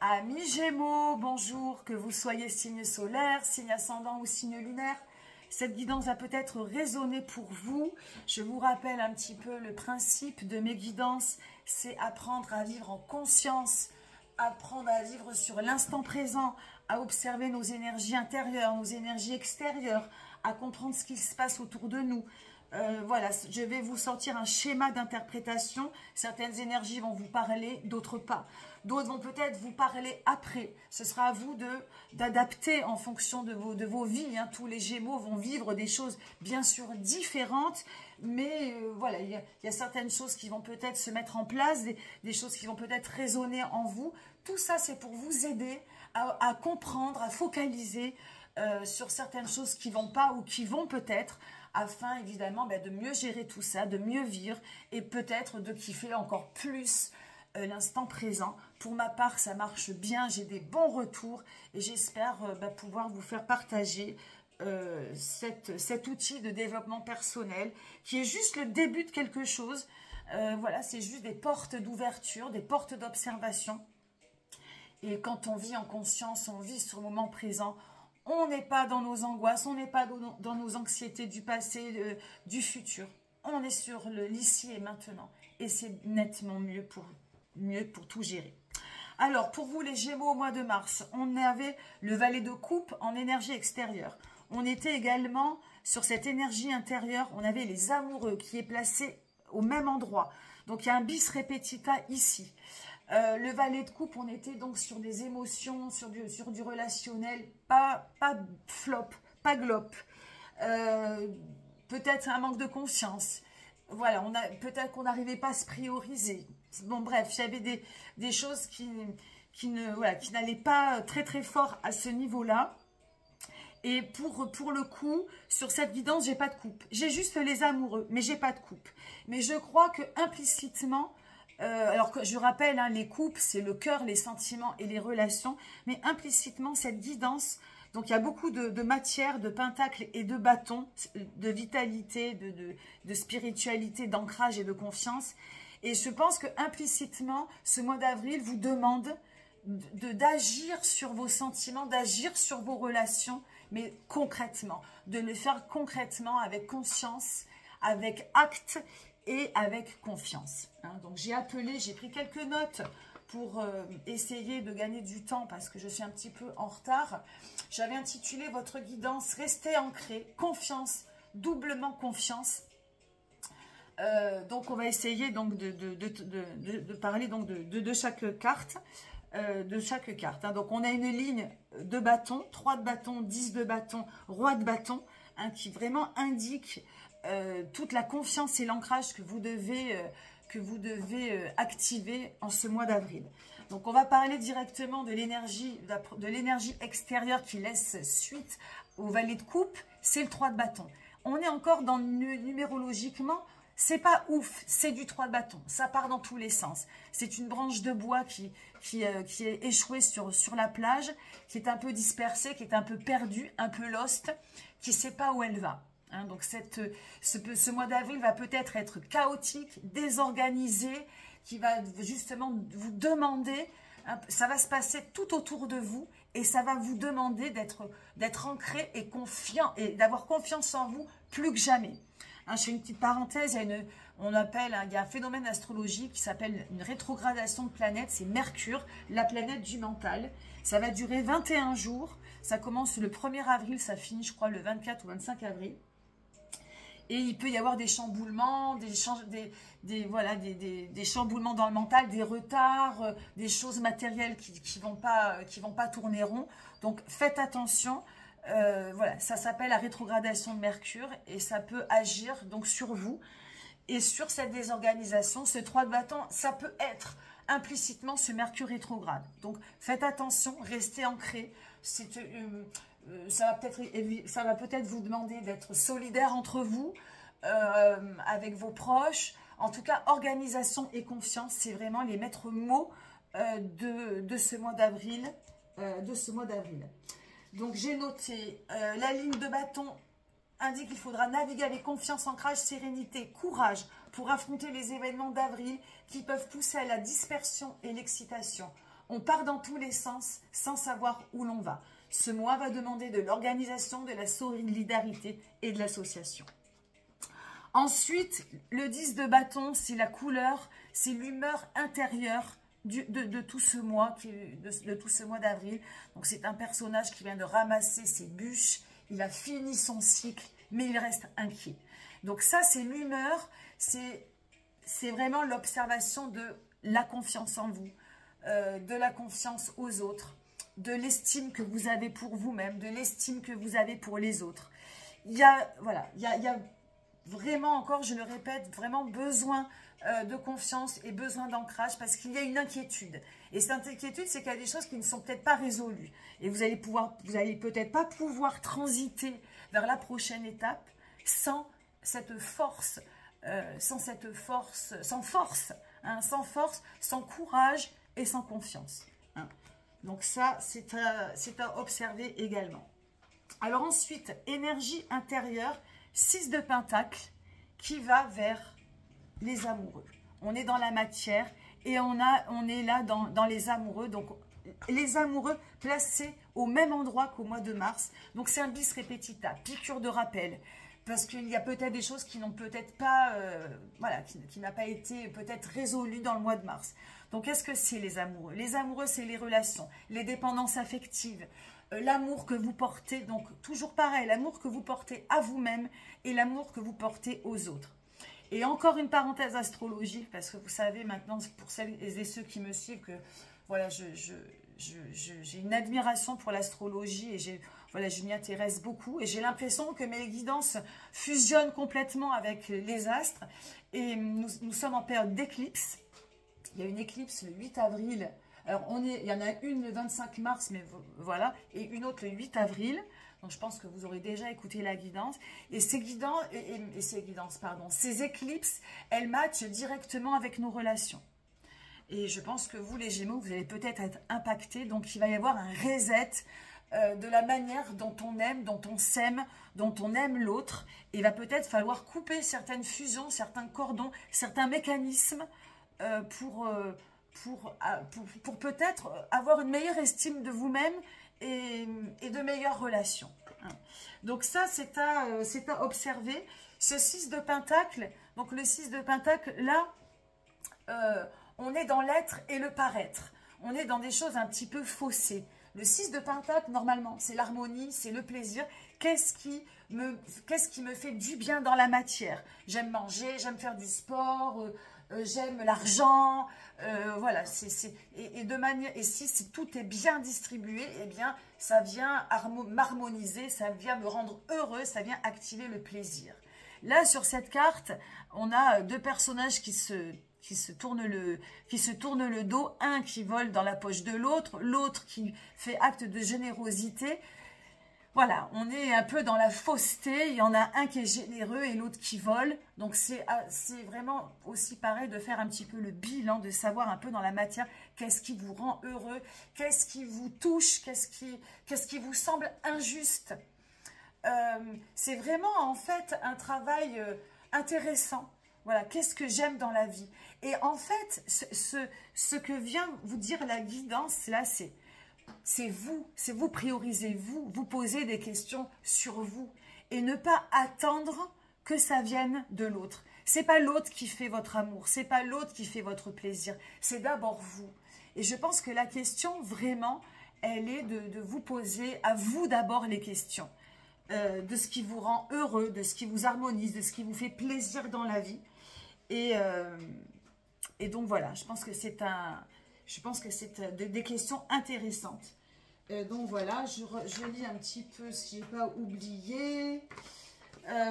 Amis Gémeaux, bonjour, que vous soyez signe solaire, signe ascendant ou signe lunaire, cette guidance va peut-être résonner pour vous. Je vous rappelle un petit peu le principe de mes guidances, c'est apprendre à vivre en conscience, apprendre à vivre sur l'instant présent, à observer nos énergies intérieures, nos énergies extérieures, à comprendre ce qui se passe autour de nous. Voilà, je vais vous sortir un schéma d'interprétation. Certaines énergies vont vous parler, d'autres pas. D'autres vont peut-être vous parler après. Ce sera à vous d'adapter en fonction de vos vies. Hein. Tous les Gémeaux vont vivre des choses bien sûr différentes. Mais voilà, il y a certaines choses qui vont peut-être se mettre en place, des choses qui vont peut-être résonner en vous. Tout ça, c'est pour vous aider à comprendre, à focaliser sur certaines choses qui ne vont pas ou qui vont peut-être, afin évidemment de mieux gérer tout ça, de mieux vivre et peut-être de kiffer encore plus l'instant présent. Pour ma part, ça marche bien, j'ai des bons retours et j'espère pouvoir vous faire partager cet outil de développement personnel qui est juste le début de quelque chose. Voilà, c'est juste des portes d'ouverture, des portes d'observation. Et quand on vit en conscience, on vit sur le moment présent, on n'est pas dans nos angoisses, on n'est pas dans nos anxiétés du passé, du futur. On est sur l'ici et maintenant. Et c'est nettement mieux pour tout gérer. Alors, pour vous les Gémeaux au mois de mars, on avait le valet de coupe en énergie extérieure. On était également sur cette énergie intérieure, on avait les amoureux qui est placé au même endroit. Donc, il y a un bis repetita ici. Le valet de coupe, on était donc sur des émotions, sur du relationnel, pas flop, pas glop. Peut-être un manque de confiance. Voilà, peut-être qu'on n'arrivait pas à se prioriser. Bon, bref, il y avait des choses qui n'allaient pas très très fort à ce niveau-là. Et pour le coup, sur cette guidance, j'ai pas de coupe. J'ai juste les amoureux, mais j'ai pas de coupe. Mais je crois que implicitement, alors que je rappelle, hein, les coupes, c'est le cœur, les sentiments et les relations. Mais implicitement, cette guidance, donc il y a beaucoup de matière, de pentacles et de bâtons, de vitalité, de spiritualité, d'ancrage et de confiance. Et je pense que implicitement, ce mois d'avril vous demande d'agir sur vos sentiments, d'agir sur vos relations, mais concrètement, de le faire concrètement avec conscience, avec acte et avec confiance. Hein. Donc j'ai pris quelques notes pour essayer de gagner du temps parce que je suis un petit peu en retard. J'avais intitulé votre guidance « Restez ancré, confiance, doublement confiance ». Donc on va essayer donc de parler donc de chaque carte. Hein. Donc on a une ligne de bâton, 3 de bâton, 10 de bâton, roi de bâton, hein, qui vraiment indique toute la confiance et l'ancrage que vous devez activer en ce mois d'avril. Donc on va parler directement de l'énergie extérieure qui laisse suite au valet de coupe, c'est le 3 de bâton. On est encore dans numérologiquement, c'est pas ouf, c'est du 3 de bâton, ça part dans tous les sens. C'est une branche de bois qui est échouée sur la plage, qui est un peu dispersée, qui est un peu perdue, un peu lost, qui ne sait pas où elle va. Hein, donc ce mois d'avril va peut-être être chaotique, désorganisé, qui va justement vous demander, hein, ça va se passer tout autour de vous et ça va vous demander d'être ancré et confiant et d'avoir confiance en vous plus que jamais. Hein, je fais une petite parenthèse, il y a un phénomène astrologique qui s'appelle une rétrogradation de planète, c'est Mercure, la planète du mental. Ça va durer 21 jours, ça commence le 1er avril, ça finit je crois le 24 ou 25 avril. Et il peut y avoir des chamboulements, des chamboulements dans le mental, des retards, des choses matérielles qui vont pas tourner rond. Donc faites attention. Voilà, ça s'appelle la rétrogradation de Mercure et ça peut agir donc sur vous et sur cette désorganisation. Ce 3 de bâton, ça peut être implicitement ce Mercure rétrograde. Donc faites attention, restez ancrés. Ça va peut-être vous demander d'être solidaire entre vous, avec vos proches. En tout cas, organisation et confiance, c'est vraiment les maîtres mots de ce mois d'avril. Donc j'ai noté la ligne de bâton indique qu'il faudra naviguer avec confiance, ancrage, sérénité, courage pour affronter les événements d'avril qui peuvent pousser à la dispersion et l'excitation. On part dans tous les sens sans savoir où l'on va. Ce mois va demander de l'organisation, de la solidarité et de l'association. Ensuite, le 10 de bâton, c'est la couleur, c'est l'humeur intérieure de tout ce mois, de tout ce mois d'avril. Donc c'est un personnage qui vient de ramasser ses bûches, il a fini son cycle, mais il reste inquiet. Donc ça, c'est l'humeur, c'est vraiment l'observation de la confiance en vous, de la confiance aux autres, de l'estime que vous avez pour vous-même, de l'estime que vous avez pour les autres. Il y a vraiment, encore, je le répète, vraiment besoin de confiance et besoin d'ancrage parce qu'il y a une inquiétude. Et cette inquiétude, c'est qu'il y a des choses qui ne sont peut-être pas résolues. Et vous allez peut-être pas pouvoir transiter vers la prochaine étape sans cette force, sans force, sans courage et sans confiance. Hein. Donc ça, c'est à observer également. Alors ensuite, énergie intérieure, 6 de Pentacle qui va vers les amoureux. On est dans la matière et on est là dans les amoureux. Donc les amoureux placés au même endroit qu'au mois de mars. Donc c'est un bis repetita, piqûre de rappel. Parce qu'il y a peut-être des choses qui n'ont peut-être pas, qui n'a pas été peut-être résolues dans le mois de mars. Donc qu'est-ce que c'est les amoureux? Les amoureux, c'est les relations, les dépendances affectives, l'amour que vous portez, donc toujours pareil, l'amour que vous portez à vous-même et l'amour que vous portez aux autres. Et encore une parenthèse astrologique, parce que vous savez maintenant, pour celles et ceux qui me suivent, que voilà, j'ai une admiration pour l'astrologie et je m'y intéresse beaucoup. Et j'ai l'impression que mes guidances fusionnent complètement avec les astres. Et nous sommes en période d'éclipse. Il y a une éclipse le 8 avril. Alors, il y en a une le 25 mars, mais voilà, et une autre le 8 avril. Donc, je pense que vous aurez déjà écouté la guidance. Et ces éclipses, elles matchent directement avec nos relations. Et je pense que vous, les Gémeaux, vous allez peut-être être impactés. Donc, il va y avoir un reset de la manière dont on aime, dont on s'aime, dont on aime l'autre. Et il va peut-être falloir couper certaines fusions, certains cordons, certains mécanismes pour peut-être avoir une meilleure estime de vous-même et de meilleures relations. Donc ça, c'est à observer. Ce 6 de Pentacle, donc le 6 de Pentacle, là, on est dans l'être et le paraître. On est dans des choses un petit peu faussées. Le 6 de Pentacle, normalement, c'est l'harmonie, c'est le plaisir. Qu'est-ce qui me fait du bien dans la matière? J'aime manger, j'aime faire du sport, j'aime l'argent, voilà. Et si tout est bien distribué, eh bien, ça vient m'harmoniser, ça vient me rendre heureux, ça vient activer le plaisir. Là, sur cette carte, on a deux personnages qui se tournent le dos, un qui vole dans la poche de l'autre, l'autre qui fait acte de générosité. Voilà, on est un peu dans la fausseté, il y en a un qui est généreux et l'autre qui vole. Donc c'est vraiment aussi pareil de faire un petit peu le bilan, de savoir un peu dans la matière qu'est-ce qui vous rend heureux, qu'est-ce qui vous touche, qu'est-ce qui vous semble injuste. C'est vraiment en fait un travail intéressant. Voilà, qu'est-ce que j'aime dans la vie? Et en fait, ce que vient vous dire la guidance, là, c'est vous priorisez, vous posez des questions sur vous et ne pas attendre que ça vienne de l'autre. C'est pas l'autre qui fait votre amour, c'est pas l'autre qui fait votre plaisir, c'est d'abord vous. Et je pense que la question, vraiment, elle est de vous poser à vous d'abord les questions. De ce qui vous rend heureux, de ce qui vous harmonise, de ce qui vous fait plaisir dans la vie. Et donc voilà, je pense que c'est des questions intéressantes. Donc voilà, je lis un petit peu si je n'ai pas oublié.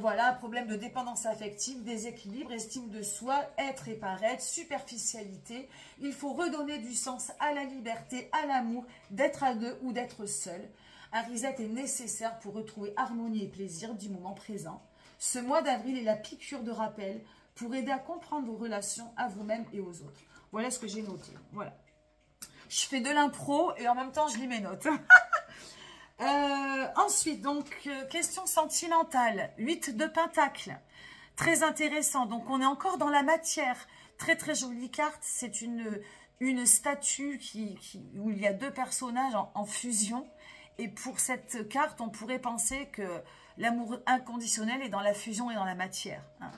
Voilà, problème de dépendance affective, déséquilibre, estime de soi, être et paraître, superficialité. Il faut redonner du sens à la liberté, à l'amour, d'être à deux ou d'être seul. Un reset est nécessaire pour retrouver harmonie et plaisir du moment présent. Ce mois d'avril est la piqûre de rappel pour aider à comprendre vos relations à vous-même et aux autres. Voilà ce que j'ai noté. Voilà. Je fais de l'impro et en même temps, je lis mes notes. Ensuite, donc, question sentimentale. 8 de Pentacle. Très intéressant. Donc, on est encore dans la matière. Très, très jolie carte. C'est une une statue où il y a deux personnages en fusion. Et pour cette carte, on pourrait penser que l'amour inconditionnel est dans la fusion et dans la matière. Hein.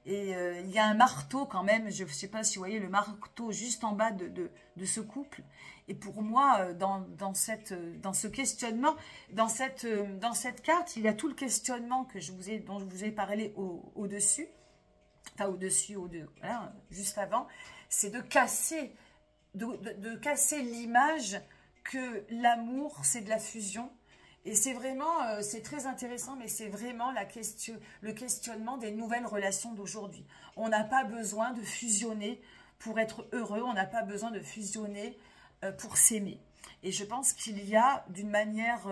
Et il y a un marteau quand même, je ne sais pas si vous voyez le marteau juste en bas de ce couple. Et pour moi, dans ce questionnement, dans cette carte, il y a tout le questionnement dont je vous ai parlé au-dessus. Enfin, au-dessus, voilà, juste avant. C'est de casser l'image que l'amour, c'est de la fusion. Et c'est vraiment, c'est très intéressant, mais c'est vraiment le questionnement des nouvelles relations d'aujourd'hui. On n'a pas besoin de fusionner pour être heureux, on n'a pas besoin de fusionner pour s'aimer. Et je pense qu'il y a, d'une manière,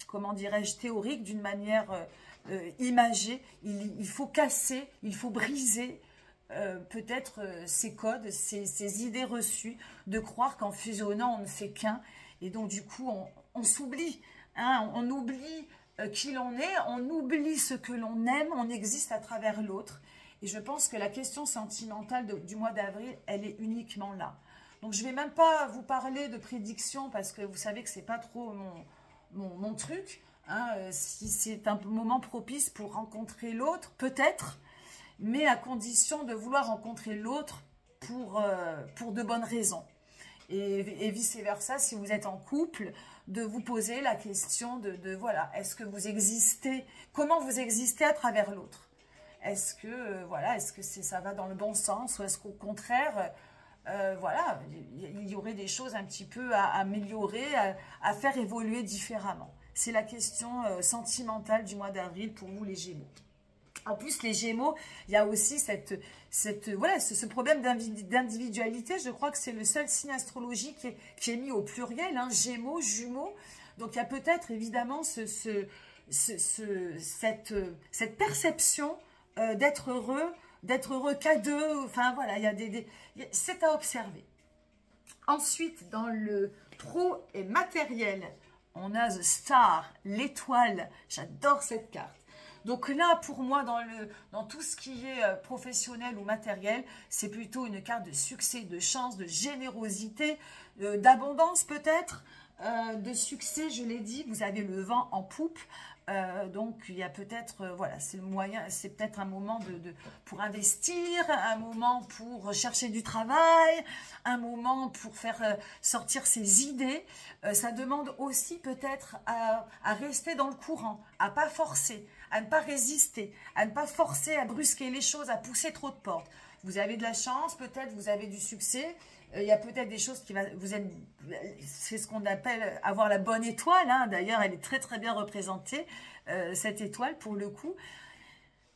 comment dirais-je, théorique, d'une manière imagée, il faut casser, il faut briser peut-être ces codes, ces idées reçues, de croire qu'en fusionnant, on ne fait qu'un. Et donc, du coup, on s'oublie. Hein, on oublie qui l'on est, on oublie ce que l'on aime, on existe à travers l'autre. Et je pense que la question sentimentale du mois d'avril, elle est uniquement là. Donc, je ne vais même pas vous parler de prédiction parce que vous savez que ce n'est pas trop mon truc. Hein, si c'est un moment propice pour rencontrer l'autre, peut-être, mais à condition de vouloir rencontrer l'autre pour de bonnes raisons. Et vice-versa, si vous êtes en couple, de vous poser la question voilà, est-ce que vous existez, comment vous existez à travers l'autre? Est-ce que, voilà, est-ce que ça va dans le bon sens ou est-ce qu'au contraire, voilà, il y aurait des choses un petit peu à améliorer, à faire évoluer différemment? C'est la question sentimentale du mois d'avril pour vous les Gémeaux. En plus, les Gémeaux, il y a aussi voilà, ce problème d'individualité. Je crois que c'est le seul signe astrologique qui est mis au pluriel, hein, Gémeaux, jumeaux. Donc, il y a peut-être évidemment cette perception d'être heureux qu'à deux. Enfin, voilà, c'est à observer. Ensuite, dans le pro et matériel, on a The Star, l'étoile. J'adore cette carte. Donc là, pour moi, dans tout ce qui est professionnel ou matériel, c'est plutôt une carte de succès, de chance, de générosité, d'abondance peut-être, de succès, je l'ai dit, vous avez le vent en poupe. Donc il y a peut-être, voilà, c'est le moyen, c'est peut-être un moment pour investir, un moment pour chercher du travail, un moment pour faire sortir ses idées. Ça demande aussi peut-être à rester dans le courant, à pas forcer, à ne pas résister, à ne pas forcer, à brusquer les choses, à pousser trop de portes. Vous avez de la chance, peut-être vous avez du succès. Il y a peut-être des choses c'est ce qu'on appelle avoir la bonne étoile. Hein. D'ailleurs, elle est très très bien représentée, cette étoile pour le coup.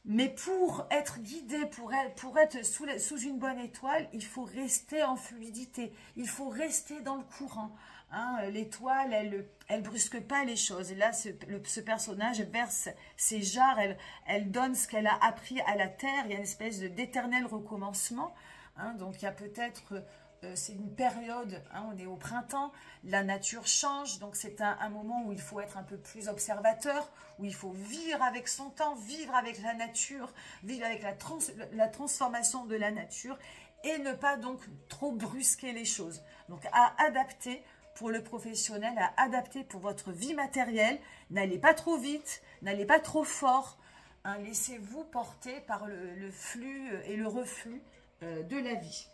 Mais pour être guidé, pour être sous une bonne étoile, il faut rester en fluidité. Il faut rester dans le courant. Hein. L'étoile, elle brusque pas les choses. Et là, ce personnage verse ses jarres, elle donne ce qu'elle a appris à la terre. Il y a une espèce d'éternel recommencement. Hein. Donc, il y a peut-être... c'est une période, hein, on est au printemps, la nature change, donc c'est un moment où il faut être un peu plus observateur, où il faut vivre avec son temps, vivre avec la nature, vivre avec la transformation de la nature et ne pas donc trop brusquer les choses. Donc à adapter pour le professionnel, à adapter pour votre vie matérielle, n'allez pas trop vite, n'allez pas trop fort, hein, laissez-vous porter par le flux et le reflux de la vie.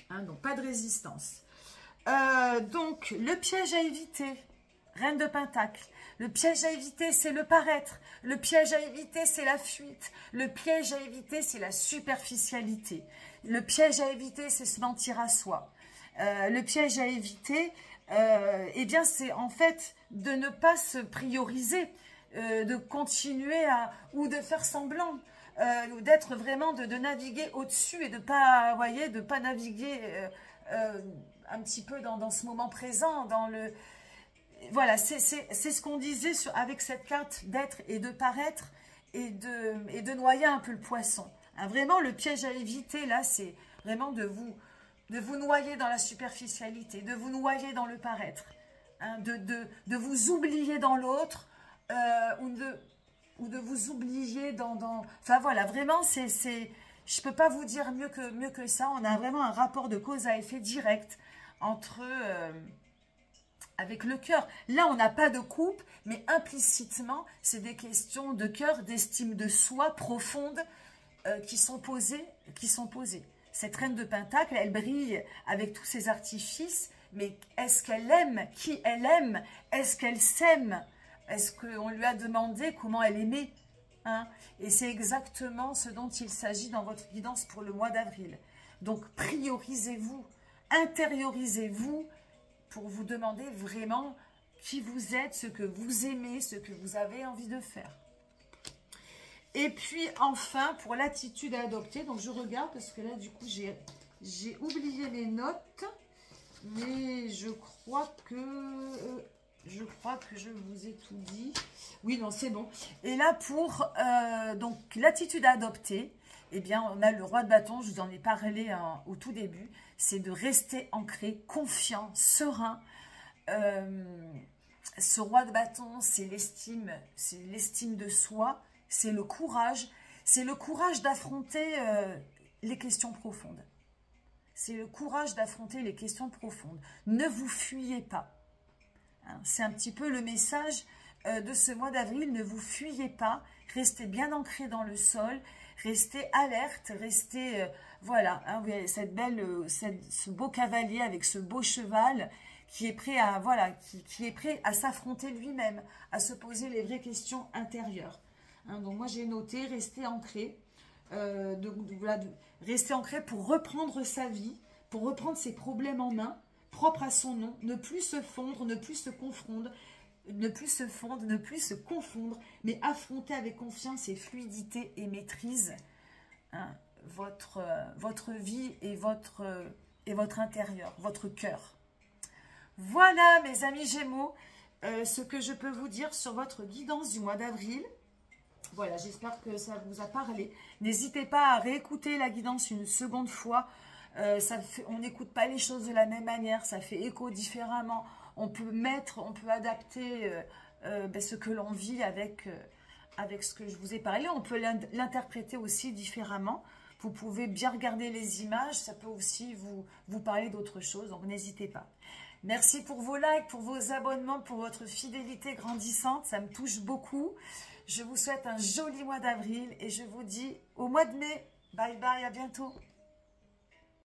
Hein, donc pas de résistance. Donc le piège à éviter, Reine de Pentacle. Le piège à éviter, c'est le paraître. Le piège à éviter, c'est la fuite. Le piège à éviter, c'est la superficialité. Le piège à éviter, c'est se mentir à soi. Le piège à éviter, eh bien, c'est en fait de ne pas se prioriser, de continuer ou de faire semblant. D'être vraiment, de naviguer au-dessus et de pas, voyez, de pas naviguer un petit peu dans ce moment présent, voilà, c'est ce qu'on disait avec cette carte d'être et de paraître et de noyer un peu le poisson. Hein, vraiment, le piège à éviter, là, c'est vraiment de vous noyer dans la superficialité, de vous noyer dans le paraître, hein, de vous oublier dans l'autre ou de vous oublier enfin voilà, vraiment, c'est Je ne peux pas vous dire mieux que ça. On a vraiment un rapport de cause à effet direct entre... avec le cœur. Là, on n'a pas de couple, mais implicitement, c'est des questions de cœur, d'estime de soi profonde qui sont posées. Cette reine de Pentacle, elle brille avec tous ses artifices, mais est-ce qu'elle aime? Qui elle aime? Est-ce qu'elle s'aime? Est-ce qu'on lui a demandé comment elle aimait, hein? Et c'est exactement ce dont il s'agit dans votre guidance pour le mois d'avril. Donc, priorisez-vous, intériorisez-vous pour vous demander vraiment qui vous êtes, ce que vous aimez, ce que vous avez envie de faire. Et puis, enfin, pour l'attitude à adopter, donc je regarde, parce que là, du coup, j'ai oublié les notes, mais je crois que je vous ai tout dit. Oui, non, c'est bon. Et là, pour donc l'attitude à adopter, eh bien, on a le roi de bâton, je vous en ai parlé au tout début, c'est de rester ancré, confiant, serein. Ce roi de bâton, c'est l'estime de soi, c'est le courage d'affronter les questions profondes. C'est le courage d'affronter les questions profondes. Ne vous fuyez pas. Hein, c'est un petit peu le message de ce mois d'avril. Ne vous fuyez pas. Restez bien ancré dans le sol. Restez alerte. Restez, voilà, hein, vous voyez, ce beau cavalier avec ce beau cheval qui est prêt à, voilà, qui est prêt à s'affronter lui-même, à se poser les vraies questions intérieures. Hein, donc moi j'ai noté rester ancré. Rester ancré pour reprendre sa vie, pour reprendre ses problèmes en main, propre à son nom, ne plus se fondre, ne plus se confondre, ne plus se confondre, mais affronter avec confiance et fluidité et maîtrise, hein, votre vie et votre intérieur, votre cœur. Voilà mes amis Gémeaux, ce que je peux vous dire sur votre guidance du mois d'avril. Voilà, j'espère que ça vous a parlé. N'hésitez pas à réécouter la guidance une seconde fois. On n'écoute pas les choses de la même manière, ça fait écho différemment. On peut adapter ce que l'on vit avec ce que je vous ai parlé. On peut l'interpréter aussi différemment. Vous pouvez bien regarder les images, ça peut aussi vous parler d'autre chose, donc n'hésitez pas. Merci pour vos likes, pour vos abonnements, pour votre fidélité grandissante, ça me touche beaucoup. Je vous souhaite un joli mois d'avril et je vous dis au mois de mai. Bye bye, à bientôt.